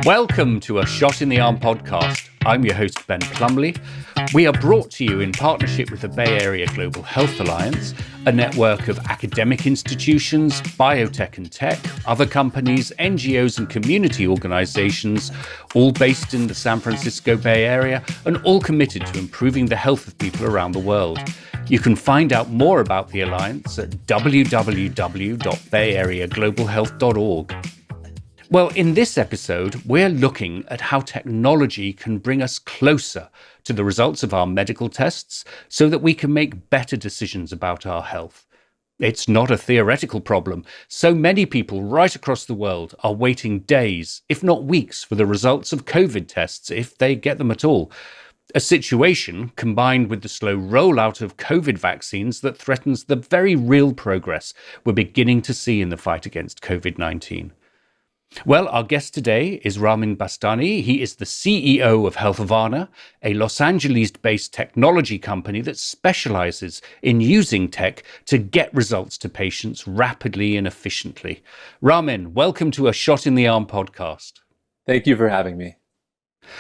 Welcome to a Shot in the Arm podcast. I'm your host, Ben Plumley. We are brought to you in partnership with the Bay Area Global Health Alliance, a network of academic institutions, biotech and tech, other companies, NGOs and community organizations, all based in the San Francisco Bay Area and all committed to improving the health of people around the world. You can find out more about the Alliance at www.bayareaglobalhealth.org. Well, in this episode, we're looking at how technology can bring us closer to the results of our medical tests so that we can make better decisions about our health. It's not a theoretical problem. So many people right across the world are waiting days, if not weeks, for the results of COVID tests, if they get them at all. A situation combined with the slow rollout of COVID vaccines that threatens the very real progress we're beginning to see in the fight against COVID-19. Well, our guest today is Ramin Bastani. He is the CEO of Healthvana, a Los Angeles-based technology company that specializes in using tech to get results to patients rapidly and efficiently. Ramin, welcome to a Shot in the Arm podcast. Thank you for having me.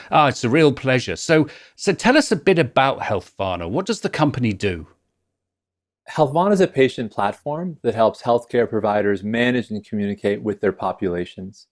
It's a real pleasure. So tell us a bit about Healthvana. What does the company do? Healthvana is a patient platform that helps healthcare providers manage and communicate with their populations.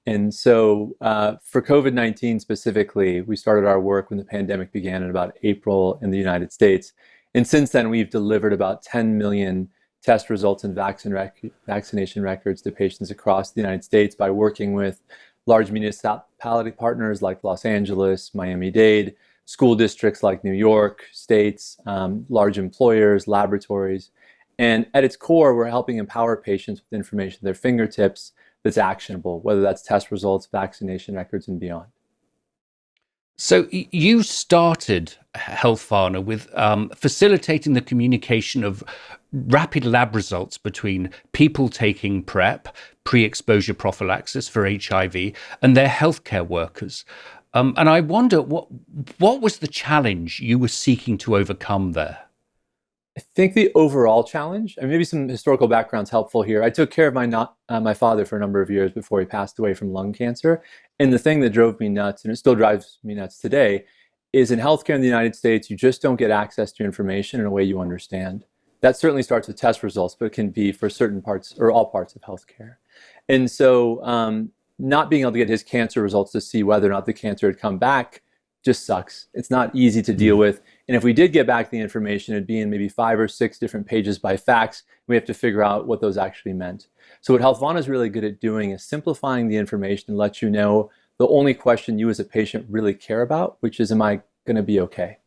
And so for COVID-19 specifically, we started our work when the pandemic began in about April in the United States. And since then, we've delivered about 10 million test results and vaccination records to patients across the United States by working with large municipality partners like Los Angeles, Miami-Dade, school districts like New York, states, large employers, laboratories. And at its core, we're helping empower patients with information at their fingertips that's actionable, whether that's test results, vaccination records, and beyond. So you started Healthvana with facilitating the communication of rapid lab results between people taking PrEP, pre-exposure prophylaxis for HIV, and their healthcare workers. And I wonder, what was the challenge you were seeking to overcome there? I think the overall challenge, and maybe some historical background's helpful here. I took care of my father for a number of years before he passed away from lung cancer. And the thing that drove me nuts, and it still drives me nuts today, is in healthcare in the United States, you just don't get access to information in a way you understand. That certainly starts with test results, but it can be for certain parts or all parts of healthcare. And so not being able to get his cancer results to see whether or not the cancer had come back just sucks. It's not easy to deal with. And if we did get back the information, it'd be in maybe 5 or 6 different pages by fax. We have to figure out what those actually meant. So what Healthvana is really good at doing is simplifying the information and let you know the only question you as a patient really care about, which is, am I going to be okay?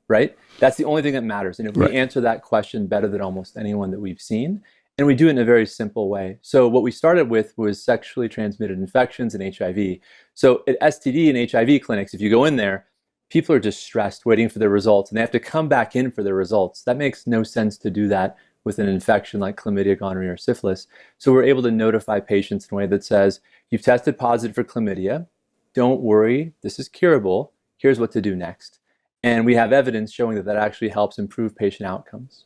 Right? That's the only thing that matters. And if we answer that question better than almost anyone that we've seen, and we do it in a very simple way. So what we started with was sexually transmitted infections and HIV. So at STD and HIV clinics, if you go in there, people are just stressed waiting for their results, and they have to come back in for their results. That makes no sense to do that with an infection like chlamydia, gonorrhea, or syphilis. So we're able to notify patients in a way that says, you've tested positive for chlamydia. Don't worry, this is curable. Here's what to do next. And we have evidence showing that that actually helps improve patient outcomes.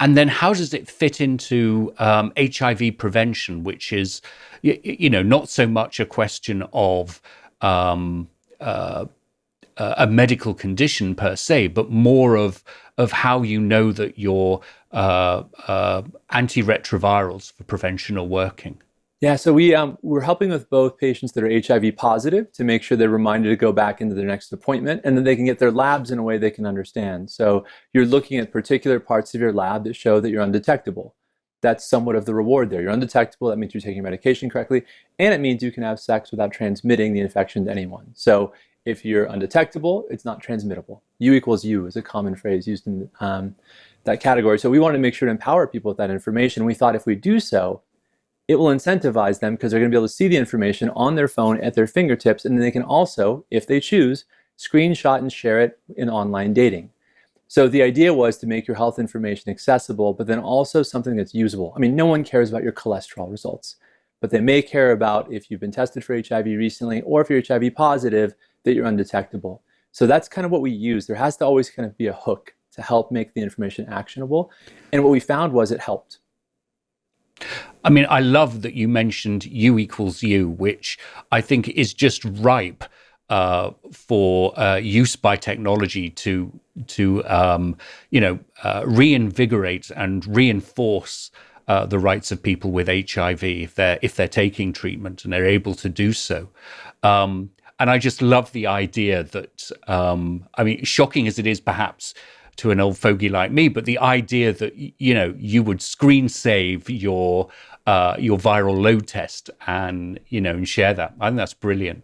And then how does it fit into HIV prevention, which is, not so much a question of a medical condition per se, but more of how you know that your antiretrovirals for prevention are working? Yeah, so we're helping with both patients that are HIV positive to make sure they're reminded to go back into their next appointment, and then they can get their labs in a way they can understand. So you're looking at particular parts of your lab that show that you're undetectable. That's somewhat of the reward there. You're undetectable, that means you're taking your medication correctly, and it means you can have sex without transmitting the infection to anyone. So if you're undetectable, it's not transmittable. U equals U is a common phrase used in that category. So we wanted to make sure to empower people with that information. We thought if we do so, it will incentivize them because they're going to be able to see the information on their phone at their fingertips, and then they can also, if they choose, screenshot and share it in online dating. So the idea was to make your health information accessible, but then also something that's usable. I mean, no one cares about your cholesterol results, but they may care about if you've been tested for HIV recently, or if you're HIV positive, that you're undetectable. So that's kind of what we use. There has to always kind of be a hook to help make the information actionable. And what we found was it helped. I mean, I love that you mentioned U equals U, which I think is just ripe for use by technology to reinvigorate and reinforce the rights of people with HIV if they're taking treatment and they're able to do so. And I just love the idea that, I mean, shocking as it is perhaps to an old fogey like me, but the idea that, you would screen save your viral load test and share that. I think that's brilliant.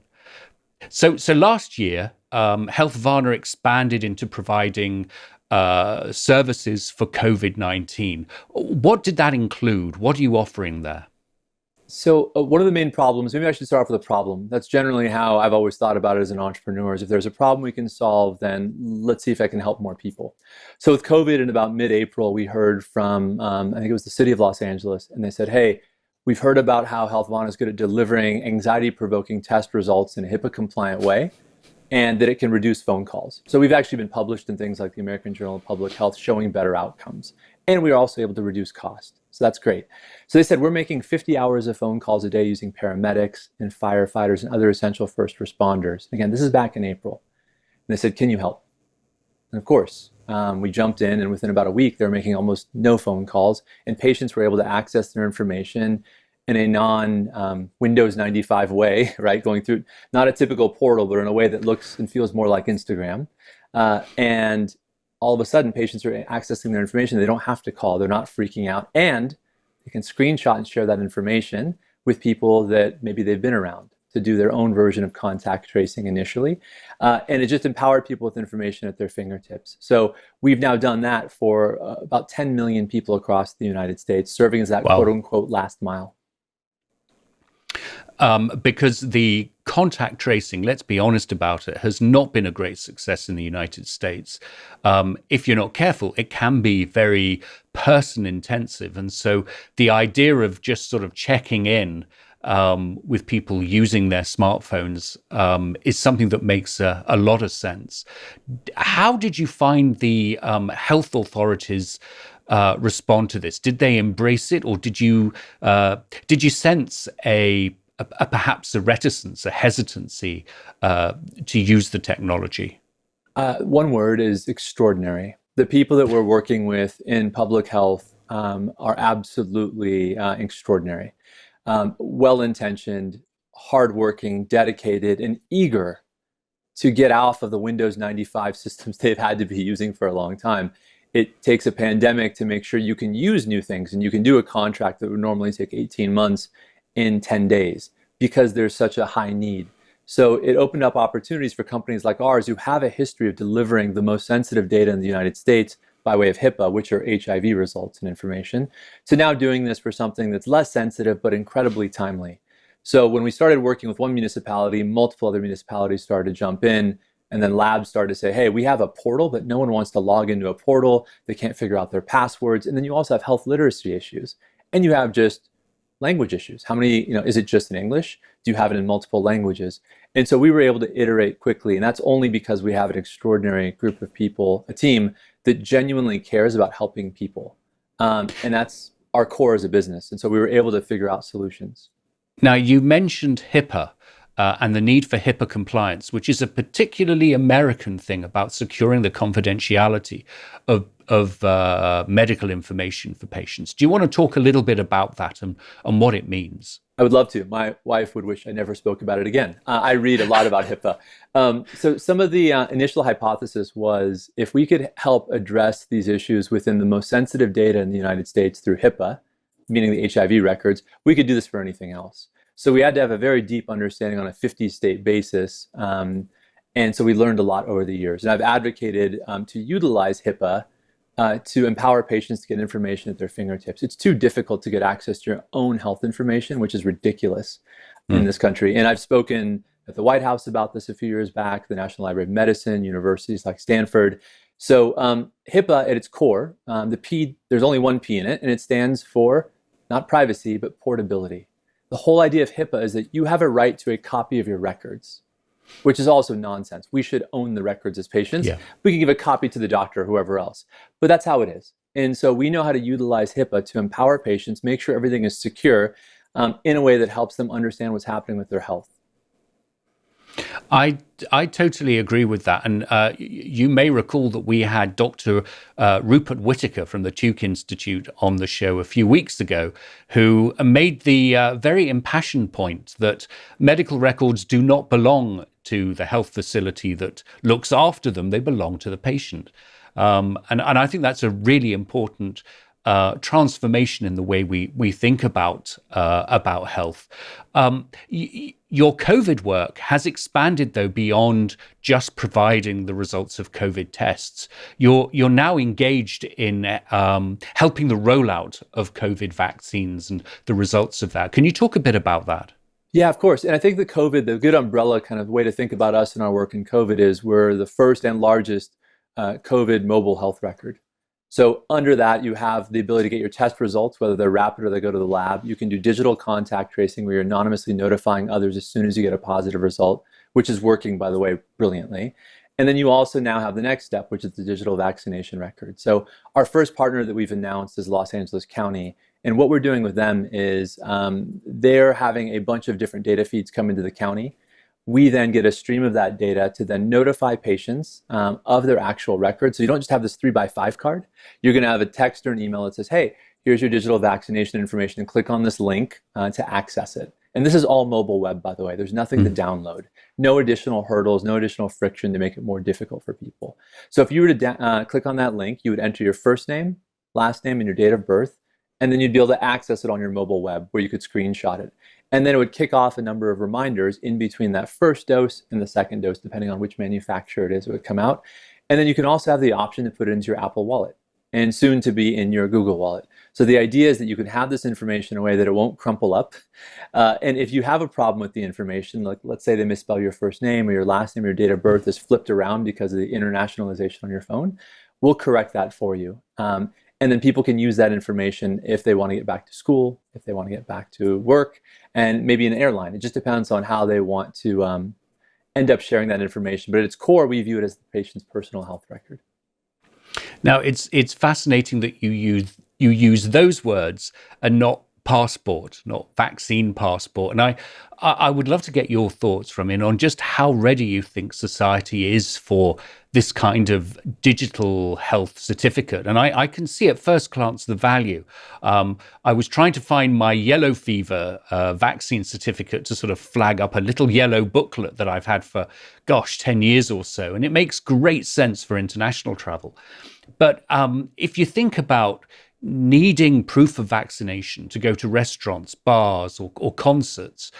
So last year, Healthvana expanded into providing services for COVID-19. What did that include? What are you offering there? So one of the main problems, maybe I should start off with a problem. That's generally how I've always thought about it as an entrepreneur, is if there's a problem we can solve, then let's see if I can help more people. So with COVID in about mid-April, we heard from, I think it was the city of Los Angeles, and they said, hey, we've heard about how Healthvana is good at delivering anxiety-provoking test results in a HIPAA-compliant way, and that it can reduce phone calls. So we've actually been published in things like the American Journal of Public Health showing better outcomes. And we are also able to reduce cost. So that's great. So they said, we're making 50 hours of phone calls a day using paramedics and firefighters and other essential first responders. Again, this is back in April. And they said, can you help? And of course, we jumped in, and within about a week, they were making almost no phone calls, and patients were able to access their information in a non-Windows 95 way, right? Going through not a typical portal, but in a way that looks and feels more like Instagram. And all of a sudden, patients are accessing their information. They don't have to call. They're not freaking out. And they can screenshot and share that information with people that maybe they've been around to do their own version of contact tracing initially. And it just empowered people with information at their fingertips. So we've now done that for about 10 million people across the United States, serving as that quote unquote last mile. Because the contact tracing, let's be honest about it, has not been a great success in the United States. If you're not careful, it can be very person intensive. And so the idea of just sort of checking in with people using their smartphones is something that makes a lot of sense. How did you find the health authorities respond to this? Did they embrace it, or did you sense perhaps a reticence, a hesitancy to use the technology? One word is extraordinary. The people that we're working with in public health are absolutely extraordinary. Well-intentioned, hardworking, dedicated, and eager to get off of the Windows 95 systems they've had to be using for a long time. It takes a pandemic to make sure you can use new things, and you can do a contract that would normally take 18 months in 10 days because there's such a high need. So it opened up opportunities for companies like ours who have a history of delivering the most sensitive data in the United States by way of HIPAA, which are HIV results and information, to now doing this for something that's less sensitive but incredibly timely. So when we started working with one municipality, multiple other municipalities started to jump in, and then labs started to say, hey, we have a portal, but no one wants to log into a portal. They can't figure out their passwords. And then you also have health literacy issues. And you have just language issues. How many, is it just in English? Do you have it in multiple languages? And so we were able to iterate quickly. And that's only because we have an extraordinary group of people, a team that genuinely cares about helping people. And that's our core as a business. And so we were able to figure out solutions. Now, you mentioned HIPAA and the need for HIPAA compliance, which is a particularly American thing about securing the confidentiality of medical information for patients. Do you want to talk a little bit about that and what it means? I would love to. My wife would wish I never spoke about it again. I read a lot about HIPAA. So some of the initial hypothesis was if we could help address these issues within the most sensitive data in the United States through HIPAA, meaning the HIV records, we could do this for anything else. So we had to have a very deep understanding on a 50-state basis. And so we learned a lot over the years. And I've advocated to utilize HIPAA to empower patients to get information at their fingertips. It's too difficult to get access to your own health information, which is ridiculous in this country. And I've spoken at the White House about this a few years back, the National Library of Medicine, universities like Stanford. So HIPAA at its core, the P, there's only one P in it, and it stands for not privacy, but portability. The whole idea of HIPAA is that you have a right to a copy of your records, which is also nonsense. We should own the records as patients. Yeah. We can give a copy to the doctor or whoever else. But that's how it is. And so we know how to utilize HIPAA to empower patients, make sure everything is secure in a way that helps them understand what's happening with their health. I totally agree with that. And you may recall that we had Dr. Rupert Whitaker from the Tuke Institute on the show a few weeks ago, who made the very impassioned point that medical records do not belong to the health facility that looks after them. They belong to the patient. And I think that's a really important transformation in the way we think about health. Your COVID work has expanded, though, beyond just providing the results of COVID tests. You're now engaged in helping the rollout of COVID vaccines and the results of that. Can you talk a bit about that? Yeah, of course. And I think the good umbrella kind of way to think about us and our work in COVID is we're the first and largest COVID mobile health record. So under that, you have the ability to get your test results, whether they're rapid or they go to the lab. You can do digital contact tracing where you're anonymously notifying others as soon as you get a positive result, which is working, by the way, brilliantly. And then you also now have the next step, which is the digital vaccination record. So our first partner that we've announced is Los Angeles County. And what we're doing with them is they're having a bunch of different data feeds come into the county. We then get a stream of that data to then notify patients of their actual record. So you don't just have this 3x5 card. You're going to have a text or an email that says, hey, here's your digital vaccination information, and click on this link to access it. And this is all mobile web, by the way. There's nothing to download. No additional hurdles, no additional friction to make it more difficult for people. So if you were to click on that link, you would enter your first name, last name, and your date of birth. And then you'd be able to access it on your mobile web where you could screenshot it. And then it would kick off a number of reminders in between that first dose and the second dose, depending on which manufacturer it is, it would come out. And then you can also have the option to put it into your Apple Wallet and soon to be in your Google Wallet. So the idea is that you can have this information in a way that it won't crumple up. And if you have a problem with the information, like let's say they misspell your first name or your last name or your date of birth is flipped around because of the internationalization on your phone, we'll correct that for you. And then people can use that information if they want to get back to school, if they want to get back to work, and maybe an airline. It just depends on how they want to end up sharing that information. But at its core, we view it as the patient's personal health record. Now, it's fascinating that you use those words and not passport, not vaccine passport. And I would love to get your thoughts, Ramin, on just how ready you think society is for this kind of digital health certificate. And I can see at first glance the value. I was trying to find my yellow fever vaccine certificate to sort of flag up a little yellow booklet that I've had for, 10 years or so. And it makes great sense for international travel. But if you think about needing proof of vaccination to go to restaurants, bars, or concerts,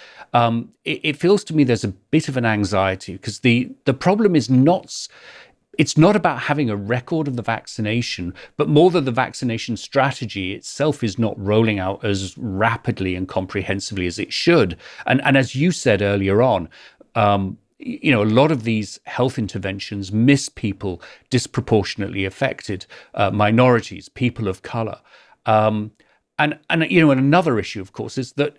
it feels to me there's a bit of an anxiety because the problem is it's not about having a record of the vaccination, but more that the vaccination strategy itself is not rolling out as rapidly and comprehensively as it should. And as you said earlier on, a lot of these health interventions miss people disproportionately affected, minorities, people of color. And another issue, of course, is that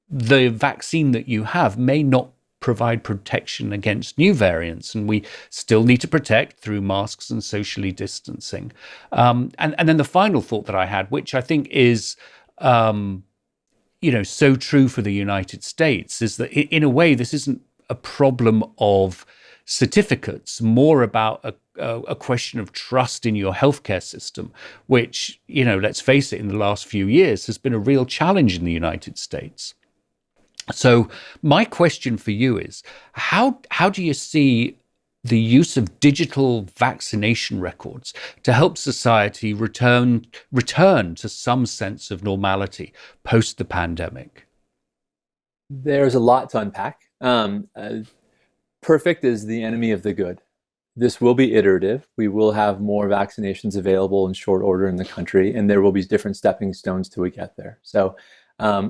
the vaccine that you have may not provide protection against new variants, and we still need to protect through masks and socially distancing. And then the final thought that I had, which I think is so true for the United States, is that in a way this isn't a problem of certificates, more about a question of trust in your healthcare system, which, let's face it, in the last few years has been a real challenge in the United States. So my question for you is, how do you see the use of digital vaccination records to help society return to some sense of normality post the pandemic? There's a lot to unpack. Perfect is the enemy of the good. This will be iterative. We will have more vaccinations available in short order in the country, and there will be different stepping stones till we get there. So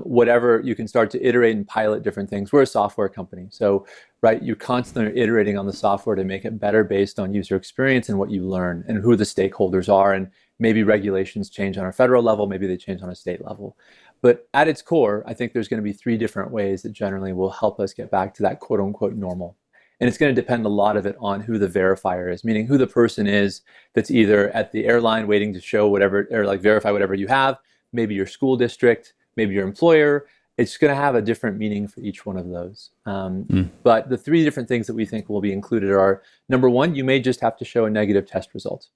whatever, you can start to iterate and pilot different things. We're a software company. So, right, you're constantly iterating on the software to make it better based on user experience and what you learn and who the stakeholders are. And maybe regulations change on a federal level, maybe they change on a state level. But at its core, I think there's going to be three different ways that generally will help us get back to that quote unquote normal. And it's going to depend a lot of it on who the verifier is, meaning who the person is that's either at the airline waiting to show whatever, or like verify whatever you have, maybe your school district, maybe your employer. It's going to have a different meaning for each one of those. But the three different things that we think will be included are, number one, you may just have to show a negative test result.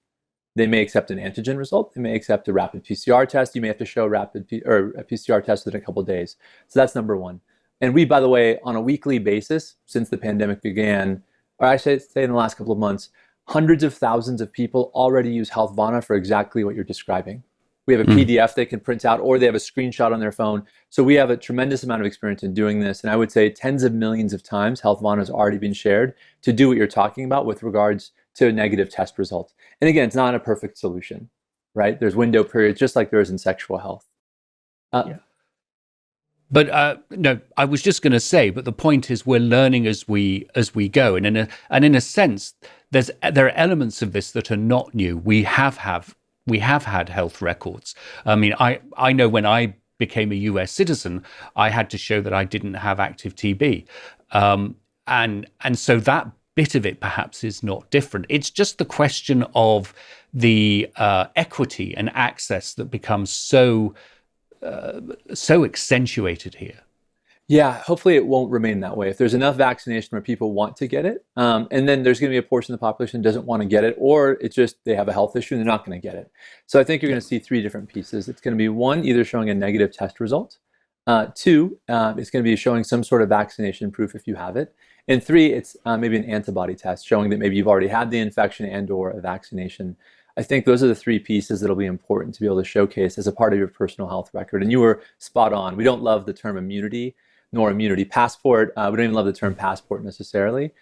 They may accept an antigen result. They may accept a rapid PCR test. You may have to show a PCR test within a couple of days. So that's number one. And we, by the way, on a weekly basis, since the pandemic began, or I should say in the last couple of months, hundreds of thousands of people already use Healthvana for exactly what you're describing. We have a PDF they can print out, or they have a screenshot on their phone. So we have a tremendous amount of experience in doing this. And I would say tens of millions of times Healthvana has already been shared to do what you're talking about with regards to a negative test result. And again, it's not a perfect solution, right? There's window periods, just like there is in sexual health. But no, I was just going to say, but the point is we're learning as we go, and in a sense, there are elements of this that are not new. We have had health records. I mean, I know when I became a US citizen, I had to show that I didn't have active TB, and so that bit of it perhaps is not different. It's just the question of the equity and access that becomes so accentuated here. Yeah, hopefully it won't remain that way. If there's enough vaccination where people want to get it, and then there's going to be a portion of the population that doesn't want to get it, or it's just they have a health issue and they're not going to get it. So I think you're going to see three different pieces. It's going to be one, either showing a negative test result. Two, it's going to be showing some sort of vaccination proof if you have it. And three, it's maybe an antibody test showing that maybe you've already had the infection and or a vaccination. I think those are the three pieces that'll be important to be able to showcase as a part of your personal health record. And you were spot on. We don't love the term immunity nor immunity passport. We don't even love the term passport necessarily.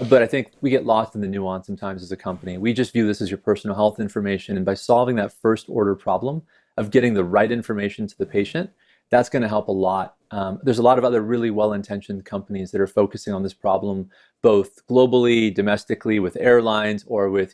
But I think we get lost in the nuance sometimes as a company. We just view this as your personal health information. And by solving that first order problem of getting the right information to the patient, that's going to help a lot. There's a lot of other really well-intentioned companies that are focusing on this problem, both globally, domestically, with airlines, or with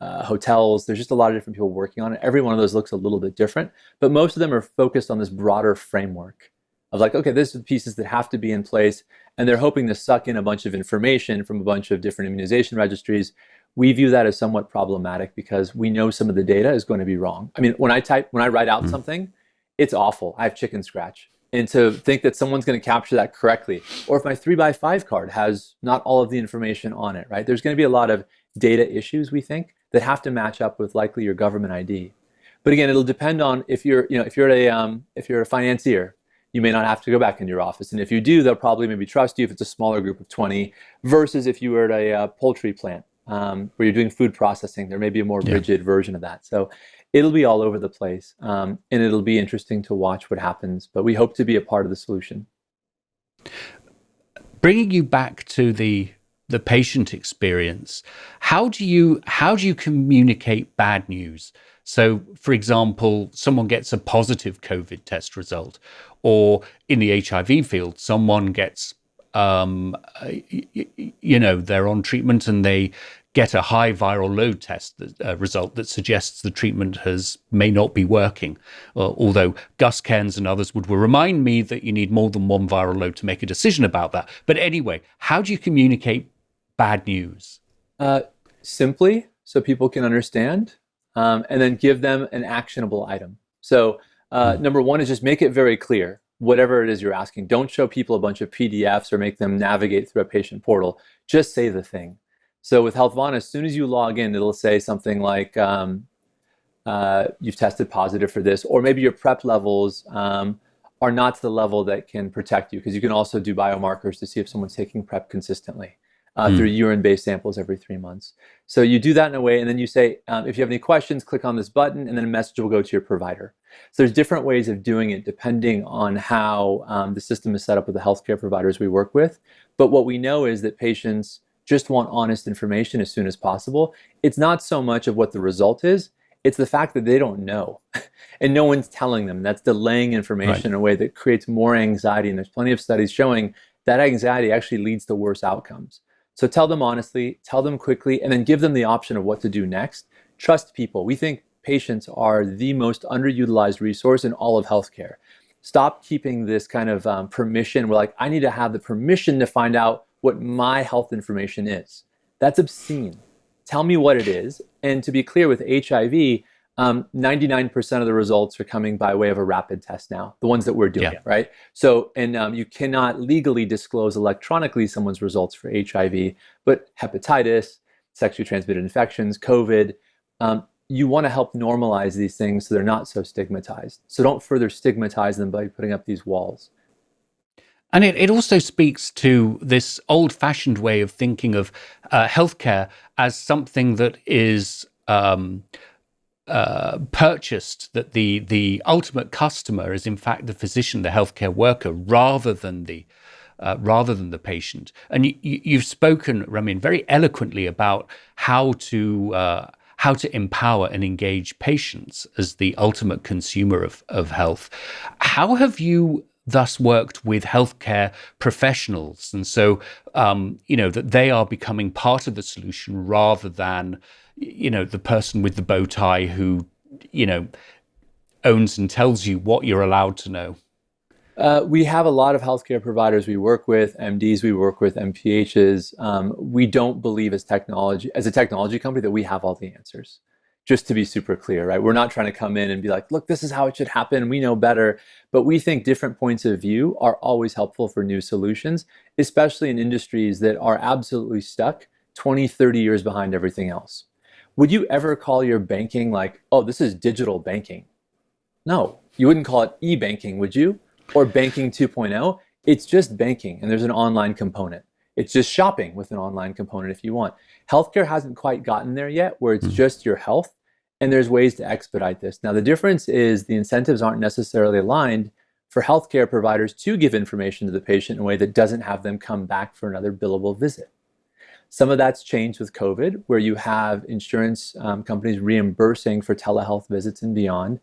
hotels. There's just a lot of different people working on it. Every one of those looks a little bit different, but most of them are focused on this broader framework of like, okay, this is the pieces that have to be in place, and they're hoping to suck in a bunch of information from a bunch of different immunization registries. We view that as somewhat problematic because we know some of the data is going to be wrong. I mean, when I write out something, it's awful. I have chicken scratch. And to think that someone's going to capture that correctly, or if my 3x5 card has not all of the information on it, right? There's going to be a lot of data issues, we think, that have to match up with likely your government ID. But again, it'll depend on if you're a financier, you may not have to go back into your office. And if you do, they'll probably maybe trust you if it's a smaller group of 20, versus if you were at a poultry plant where you're doing food processing, there may be a more rigid version of that. So it'll be all over the place, and it'll be interesting to watch what happens, but we hope to be a part of the solution. Bringing you back to the patient experience, how do you communicate bad news? So, for example, someone gets a positive COVID test result, or in the HIV field, someone gets, they're on treatment and they get a high viral load test result that suggests the treatment may not be working. Although Gus Cairns and others would remind me that you need more than one viral load to make a decision about that. But anyway, how do you communicate bad news? Simply, so people can understand, and then give them an actionable item. So number one is just make it very clear, whatever it is you're asking. Don't show people a bunch of PDFs or make them navigate through a patient portal. Just say the thing. So with Healthvana, as soon as you log in, it'll say something like, you've tested positive for this, or maybe your PrEP levels are not to the level that can protect you, because you can also do biomarkers to see if someone's taking PrEP consistently through urine-based samples every 3 months. So you do that in a way, and then you say, if you have any questions, click on this button, and then a message will go to your provider. So there's different ways of doing it depending on how the system is set up with the healthcare providers we work with. But what we know is that patients just want honest information as soon as possible. It's not so much of what the result is, it's the fact that they don't know and no one's telling them. That's delaying information in a way that creates more anxiety. And there's plenty of studies showing that anxiety actually leads to worse outcomes. So tell them honestly, tell them quickly, and then give them the option of what to do next. Trust people. We think patients are the most underutilized resource in all of healthcare. Stop keeping this kind of permission. We're like, I need to have the permission to find out what my health information is. That's obscene. Tell me what it is. And to be clear, with HIV, 99% of the results are coming by way of a rapid test now, the ones that we're doing, Yeah. right? So, and you cannot legally disclose electronically someone's results for HIV, but hepatitis, sexually transmitted infections, COVID, you want to help normalize these things so they're not so stigmatized. So don't further stigmatize them by putting up these walls. And it also speaks to this old-fashioned way of thinking of healthcare as something that is purchased, that the ultimate customer is in fact the physician, the healthcare worker, rather than the patient. And you've spoken, Ramin, very eloquently about how to empower and engage patients as the ultimate consumer of health. How have you thus worked with healthcare professionals, and so that they are becoming part of the solution rather than the person with the bow tie who owns and tells you what you're allowed to know? We have a lot of healthcare providers we work with, MDs we work with, MPHs. We don't believe as a technology company that we have all the answers. Just to be super clear, right? We're not trying to come in and be like, look, this is how it should happen. We know better. But we think different points of view are always helpful for new solutions, especially in industries that are absolutely stuck 20, 30 years behind everything else. Would you ever call your banking like, oh, this is digital banking? No, you wouldn't call it e-banking, would you? Or banking 2.0? It's just banking, and there's an online component. It's just shopping with an online component if you want. Healthcare hasn't quite gotten there yet, where it's just your health, and there's ways to expedite this. Now, the difference is the incentives aren't necessarily aligned for healthcare providers to give information to the patient in a way that doesn't have them come back for another billable visit. Some of that's changed with COVID, where you have insurance companies reimbursing for telehealth visits and beyond.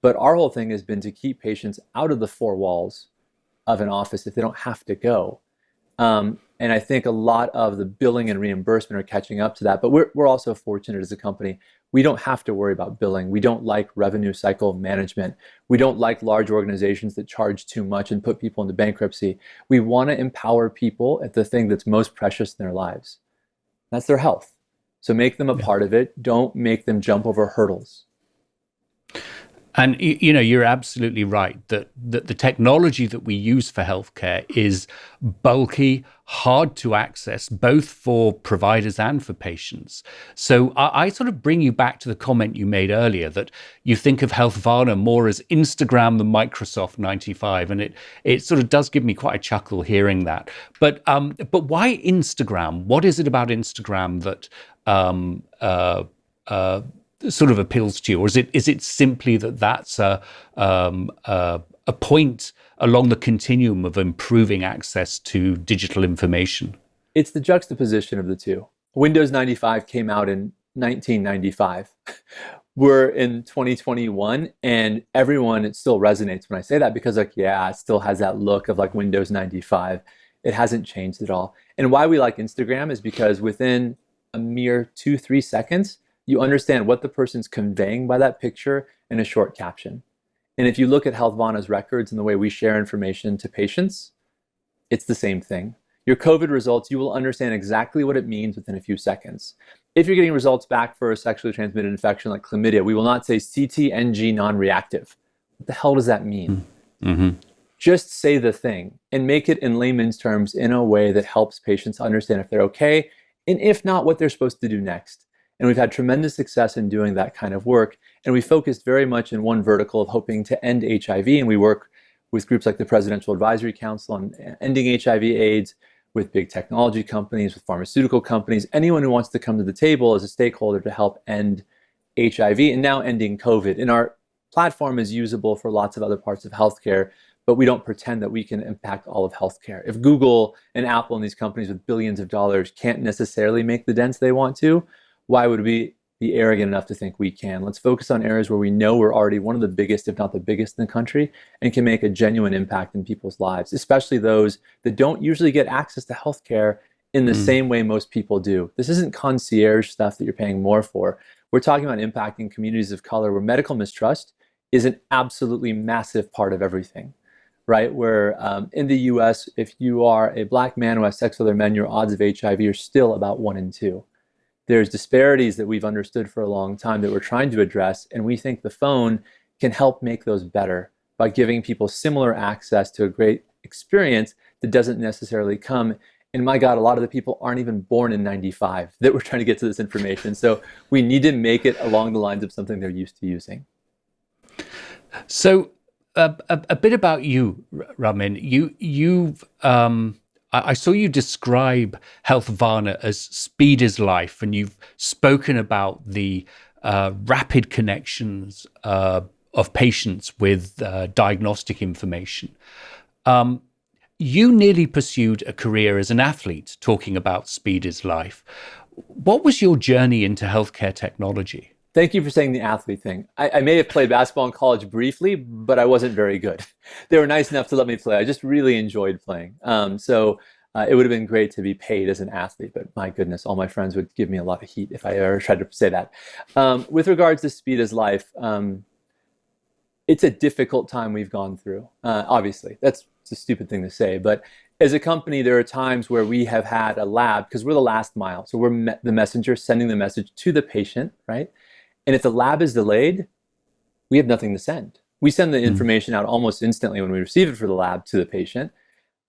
But our whole thing has been to keep patients out of the four walls of an office if they don't have to go. And I think a lot of the billing and reimbursement are catching up to that. But we're also fortunate as a company. We don't have to worry about billing. We don't like revenue cycle management. We don't like large organizations that charge too much and put people into bankruptcy. We want to empower people at the thing that's most precious in their lives. That's their health. So make them a part of it. Don't make them jump over hurdles. And you're absolutely right that the technology that we use for healthcare is bulky, hard to access, both for providers and for patients. So I sort of bring you back to the comment you made earlier that you think of Healthvana more as Instagram than Microsoft 95, and it sort of does give me quite a chuckle hearing that. But why Instagram? What is it about Instagram that sort of appeals to you, or is it simply that's a point along the continuum of improving access to digital information? It's the juxtaposition of the two. Windows 95 came out in 1995. We're in 2021, and it still resonates when I say that, because it still has that look of like Windows 95. It hasn't changed at all. And why we like Instagram is because within a mere 2-3 seconds, you understand what the person's conveying by that picture in a short caption. And if you look at Healthvana's records and the way we share information to patients, it's the same thing. Your COVID results, you will understand exactly what it means within a few seconds. If you're getting results back for a sexually transmitted infection like chlamydia, we will not say CT-NG non-reactive. What the hell does that mean? Mm-hmm. Just say the thing and make it in layman's terms in a way that helps patients understand if they're okay, and if not, what they're supposed to do next. And we've had tremendous success in doing that kind of work. And we focused very much in one vertical of hoping to end HIV. And we work with groups like the Presidential Advisory Council on ending HIV/AIDS, with big technology companies, with pharmaceutical companies, anyone who wants to come to the table as a stakeholder to help end HIV, and now ending COVID. And our platform is usable for lots of other parts of healthcare, but we don't pretend that we can impact all of healthcare. If Google and Apple and these companies with billions of dollars can't necessarily make the dents they want to, why would we be arrogant enough to think we can? Let's focus on areas where we know we're already one of the biggest, if not the biggest in the country, and can make a genuine impact in people's lives, especially those that don't usually get access to healthcare in the same way most people do. This isn't concierge stuff that you're paying more for. We're talking about impacting communities of color where medical mistrust is an absolutely massive part of everything. right? Where in the US, if you are a Black man who has sex with other men, your odds of HIV are still about 1 in 2. There's disparities that we've understood for a long time that we're trying to address, and we think the phone can help make those better by giving people similar access to a great experience that doesn't necessarily come. And my God, a lot of the people aren't even born in 95 that we're trying to get to this information. So we need to make it along the lines of something they're used to using. So a bit about you, Ramin. I saw you describe Healthvana as speed is life, and you've spoken about the rapid connections of patients with diagnostic information. You nearly pursued a career as an athlete, talking about speed is life. What was your journey into healthcare technology? Thank you for saying the athlete thing. I may have played basketball in college briefly, but I wasn't very good. They were nice enough to let me play. I just really enjoyed playing. So it would have been great to be paid as an athlete, but my goodness, all my friends would give me a lot of heat if I ever tried to say that. With regards to speed is life, it's a difficult time we've gone through. Obviously, that's a stupid thing to say, but as a company, there are times where we have had a lab, because we're the last mile. So we're the messenger sending the message to the patient, right? And if the lab is delayed, we have nothing to send. We send the information out almost instantly when we receive it for the lab to the patient.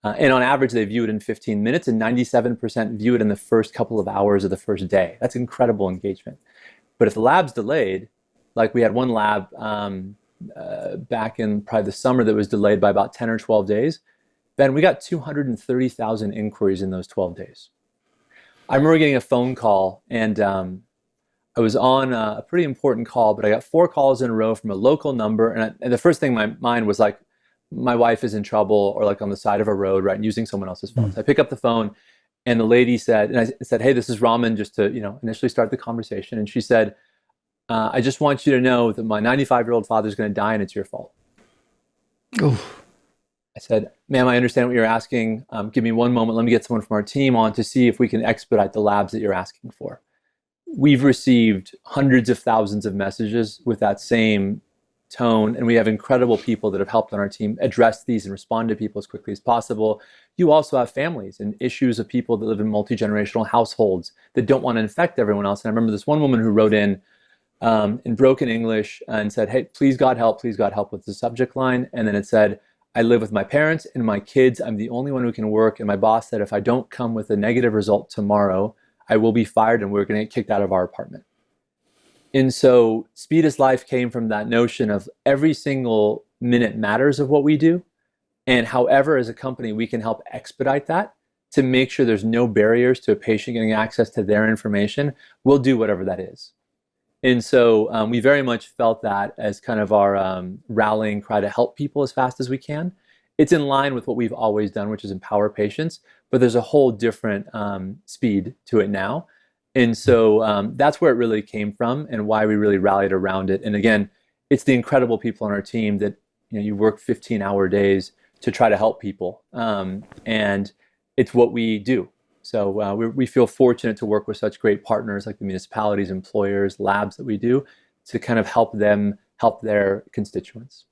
And on average, they view it in 15 minutes, and 97% view it in the first couple of hours of the first day. That's incredible engagement. But if the lab's delayed, like we had one lab back in probably the summer that was delayed by about 10 or 12 days, Ben, we got 230,000 inquiries in those 12 days. I remember getting a phone call, and I was on a pretty important call, but I got 4 calls in a row from a local number, and the first thing in my mind was like, my wife is in trouble, or like on the side of a road, right, and using someone else's phone. So I pick up the phone, and the lady said, and I said, hey, this is Ramin, just to initially start the conversation, and she said, I just want you to know that my 95-year-old father is going to die, and it's your fault. Oof. I said, ma'am, I understand what you're asking. Give me one moment. Let me get someone from our team on to see if we can expedite the labs that you're asking for. We've received hundreds of thousands of messages with that same tone, and we have incredible people that have helped on our team address these and respond to people as quickly as possible. You also have families and issues of people that live in multi-generational households that don't want to infect everyone else. And I remember this one woman who wrote in broken English and said, hey, please God help with the subject line. And then it said, I live with my parents and my kids. I'm the only one who can work. And my boss said, if I don't come with a negative result tomorrow, I will be fired and we're going to get kicked out of our apartment. And so speed is life came from that notion of every single minute matters of what we do. And however, as a company, we can help expedite that to make sure there's no barriers to a patient getting access to their information. We'll do whatever that is. And so we very much felt that as kind of our rallying cry to help people as fast as we can. It's in line with what we've always done, which is empower patients, but there's a whole different speed to it now. And so that's where it really came from and why we really rallied around it. And again, it's the incredible people on our team that you work 15-hour days to try to help people. And it's what we do. So we feel fortunate to work with such great partners like the municipalities, employers, labs that we do to kind of help them help their constituents.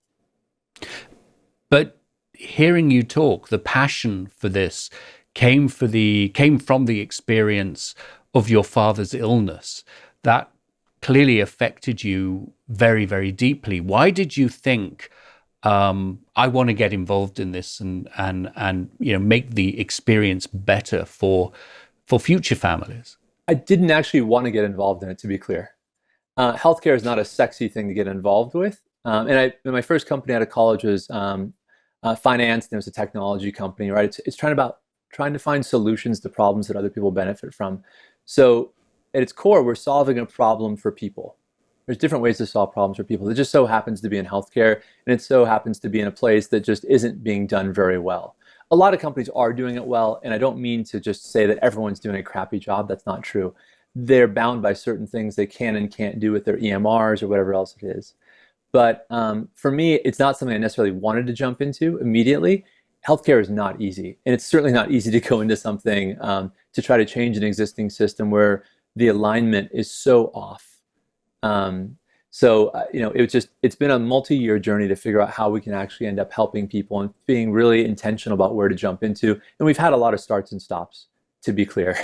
But hearing you talk, the passion for this came from the experience of your father's illness. That clearly affected you very, very deeply. Why did you think, I want to get involved in this and make the experience better for future families? I didn't actually want to get involved in it, to be clear. Healthcare is not a sexy thing to get involved with. And my first company out of college was finance, and it was a technology company, right? It's trying to find solutions to problems that other people benefit from. So at its core, we're solving a problem for people. There's different ways to solve problems for people. It just so happens to be in healthcare, and it so happens to be in a place that just isn't being done very well. A lot of companies are doing it well, and I don't mean to just say that everyone's doing a crappy job. That's not true. They're bound by certain things they can and can't do with their EMRs or whatever else it is. But for me, it's not something I necessarily wanted to jump into immediately. Healthcare is not easy, and it's certainly not easy to go into something to try to change an existing system where the alignment is so off. So, it's been a multi-year journey to figure out how we can actually end up helping people and being really intentional about where to jump into. And we've had a lot of starts and stops, to be clear.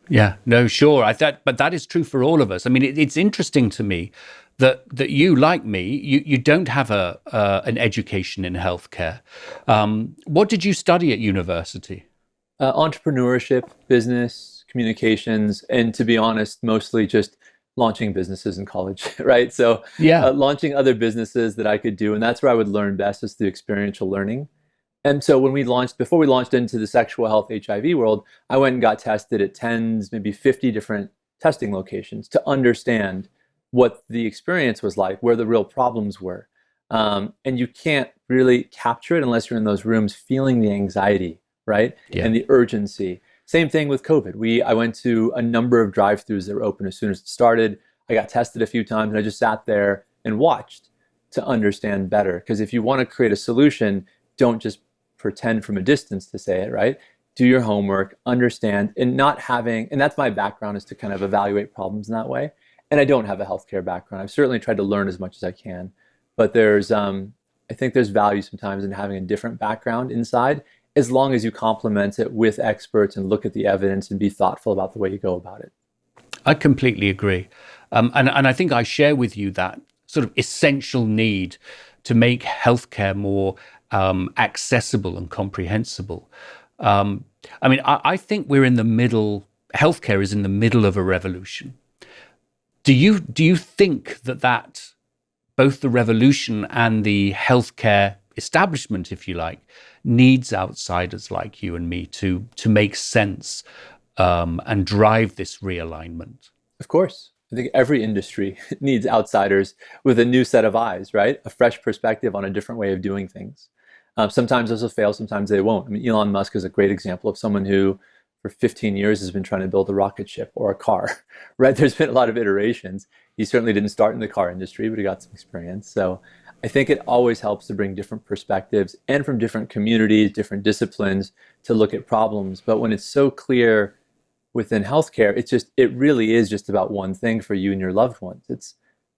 Yeah, no, sure. But that is true for all of us. I mean, it's interesting to me that you, like me, you don't have an education in healthcare. What did you study at university? Entrepreneurship, business, communications, and to be honest, mostly just launching businesses in college, right? So, Yeah, launching other businesses that I could do, and that's where I would learn best is through experiential learning. And so before we launched into the sexual health HIV world, I went and got tested at tens, maybe 50 different testing locations to understand what the experience was like, where the real problems were. And you can't really capture it unless you're in those rooms feeling the anxiety, right? yeah. And the urgency. Same thing with COVID. I went to a number of drive-throughs that were open as soon as it started. I got tested a few times and I just sat there and watched to understand better. Because if you want to create a solution, don't just pretend from a distance to say it, right? Do your homework, understand, and that's my background, is to kind of evaluate problems in that way. And I don't have a healthcare background. I've certainly tried to learn as much as I can, but I think there's value sometimes in having a different background inside, as long as you complement it with experts and look at the evidence and be thoughtful about the way you go about it. I completely agree. And I think I share with you that sort of essential need to make healthcare more accessible and comprehensible. I think we're in the middle, healthcare is in the middle of a revolution. Do you think that both the revolution and the healthcare establishment, if you like, needs outsiders like you and me to make sense and drive this realignment? Of course. I think every industry needs outsiders with a new set of eyes, right? A fresh perspective on a different way of doing things. Sometimes those will fail, sometimes they won't. I mean, Elon Musk is a great example of someone who for 15 years has been trying to build a rocket ship or a car, right? There's been a lot of iterations. He certainly didn't start in the car industry, but he got some experience. So I think it always helps to bring different perspectives and from different communities, different disciplines to look at problems. But when it's so clear within healthcare, it really is just about one thing for you and your loved ones.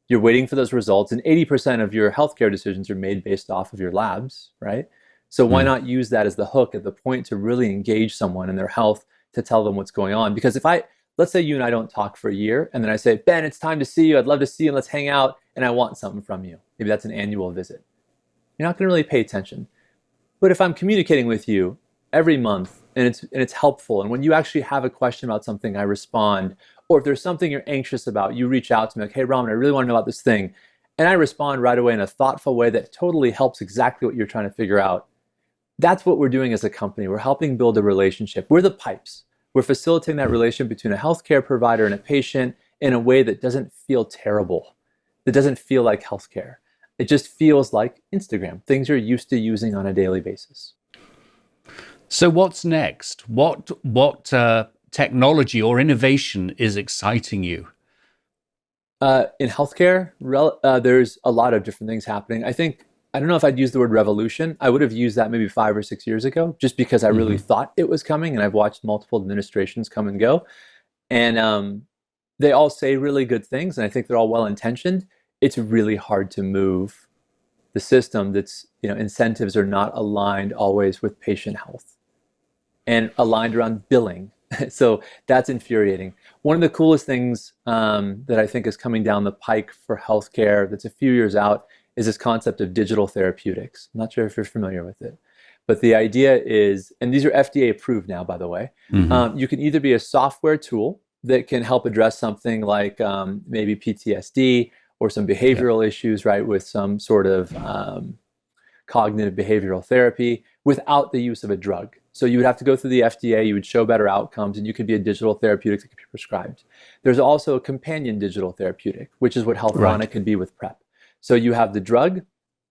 You're waiting for those results, and 80% of your healthcare decisions are made based off of your labs, right? So why not use that as the hook at the point to really engage someone in their health, to tell them what's going on? Because let's say you and I don't talk for a year, and then I say, Ben, it's time to see you. I'd love to see you, and let's hang out, and I want something from you. Maybe that's an annual visit. You're not going to really pay attention. But if I'm communicating with you every month, and it's helpful, and when you actually have a question about something, I respond, or if there's something you're anxious about, you reach out to me like, hey, Ramin, I really want to know about this thing. And I respond right away in a thoughtful way that totally helps exactly what you're trying to figure out. That's what we're doing as a company. We're helping build a relationship. We're the pipes. We're facilitating that relationship between a healthcare provider and a patient in a way that doesn't feel terrible, that doesn't feel like healthcare. It just feels like Instagram, things you're used to using on a daily basis. So what's next? What technology or innovation is exciting you? In healthcare, there's a lot of different things happening. I don't know if I'd use the word revolution. I would have used that maybe 5 or 6 years ago, just because I really thought it was coming, and I've watched multiple administrations come and go. And they all say really good things, and I think they're all well-intentioned. It's really hard to move the system that's, incentives are not aligned always with patient health and aligned around billing. So that's infuriating. One of the coolest things that I think is coming down the pike for healthcare that's a few years out is this concept of digital therapeutics. I'm not sure if you're familiar with it, but the idea is, and these are FDA approved now, by the way, you can either be a software tool that can help address something like maybe PTSD or some behavioral issues, right, with some sort of cognitive behavioral therapy without the use of a drug. So you would have to go through the FDA, you would show better outcomes, and you could be a digital therapeutic that could be prescribed. There's also a companion digital therapeutic, which is what Healthvana could be with PrEP. So you have the drug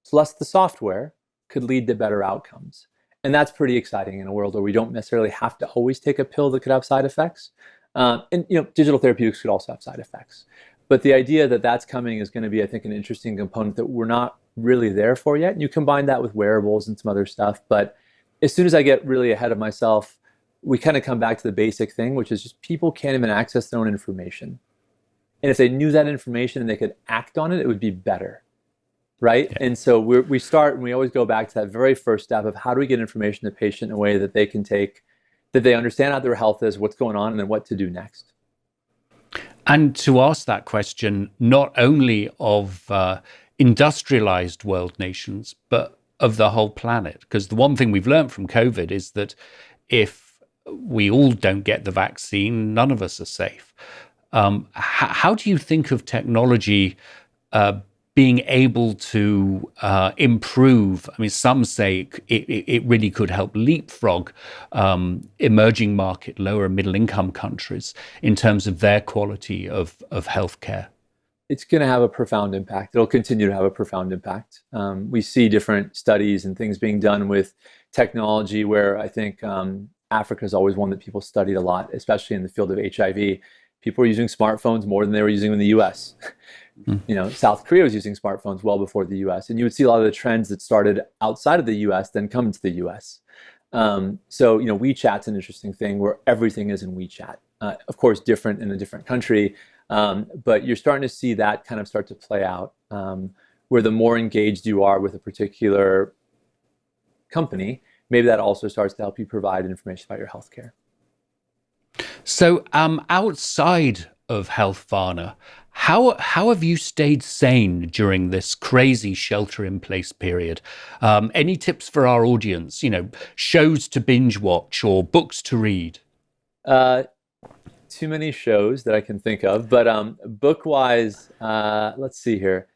plus the software could lead to better outcomes. And that's pretty exciting in a world where we don't necessarily have to always take a pill that could have side effects. And digital therapeutics could also have side effects. But the idea that that's coming is going to be, I think, an interesting component that we're not really there for yet. And you combine that with wearables and some other stuff. But as soon as I get really ahead of myself, we kind of come back to the basic thing, which is just people can't even access their own information. And if they knew that information and they could act on it, it would be better, right? Yeah. And so we start, and we always go back to that very first step of how do we get information to the patient in a way that they can take, that they understand how their health is, what's going on, and then what to do next. And to ask that question, not only of industrialized world nations, but of the whole planet. Because the one thing we've learned from COVID is that if we all don't get the vaccine, none of us are safe. How do you think of technology being able to improve? I mean, some say it really could help leapfrog emerging market, lower and middle income countries in terms of their quality of healthcare. It's going to have a profound impact. It'll continue to have a profound impact. We see different studies and things being done with technology where I think Africa is always one that people studied a lot, especially in the field of HIV. People were using smartphones more than they were using in the US. South Korea was using smartphones well before the US. And you would see a lot of the trends that started outside of the US then come into the US. So WeChat's an interesting thing where everything is in WeChat. Of course, different in a different country. But you're starting to see that kind of start to play out, where the more engaged you are with a particular company, maybe that also starts to help you provide information about your healthcare. So outside of Healthvana, how have you stayed sane during this crazy shelter-in-place period? Any tips for our audience? Shows to binge watch or books to read? Too many shows that I can think of, but book-wise, let's see here.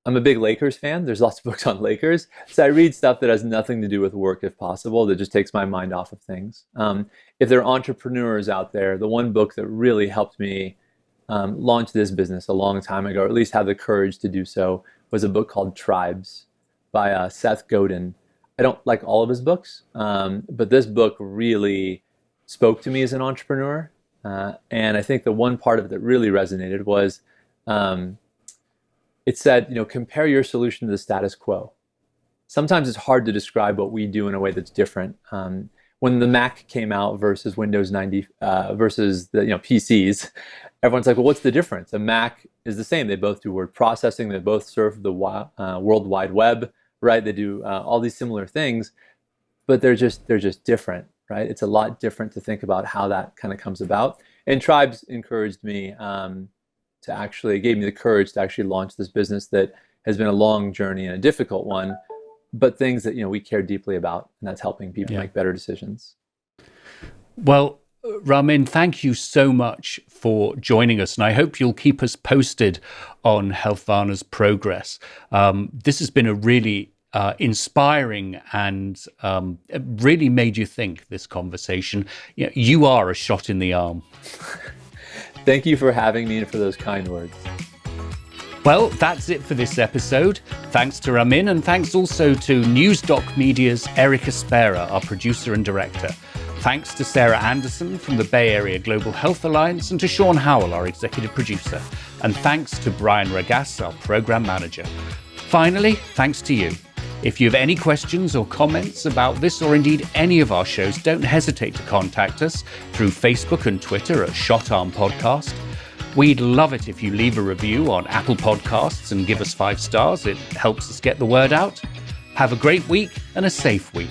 I'm a big Lakers fan. There's lots of books on Lakers. So I read stuff that has nothing to do with work if possible, that just takes my mind off of things. If there are entrepreneurs out there, the one book that really helped me launch this business a long time ago, or at least have the courage to do so, was a book called Tribes by Seth Godin. I don't like all of his books, but this book really spoke to me as an entrepreneur. And I think the one part of it that really resonated was it said, compare your solution to the status quo. Sometimes it's hard to describe what we do in a way that's different. When the Mac came out versus Windows 90 versus the PCs, everyone's like, well, what's the difference? A Mac is the same. They both do word processing. They both serve the World Wide Web, right? They do all these similar things, but they're just different, right? It's a lot different to think about how that kind of comes about. And Tribes encouraged me gave me the courage to actually launch this business that has been a long journey and a difficult one, but things that we care deeply about, and that's helping people make better decisions. Well, Ramin, thank you so much for joining us, and I hope you'll keep us posted on Healthvana's progress. This has been a really inspiring and really made you think, this conversation. You are a shot in the arm. Thank you for having me and for those kind words. Well, that's it for this episode. Thanks to Ramin, and thanks also to NewsDoc Media's Eric Espera, our producer and director. Thanks to Sarah Anderson from the Bay Area Global Health Alliance, and to Sean Howell, our executive producer. And thanks to Brian Ragas, our program manager. Finally, thanks to you. If you have any questions or comments about this or indeed any of our shows, don't hesitate to contact us through Facebook and Twitter at ShotArm Podcast. We'd love it if you leave a review on Apple Podcasts and give us 5 stars. It helps us get the word out. Have a great week and a safe week.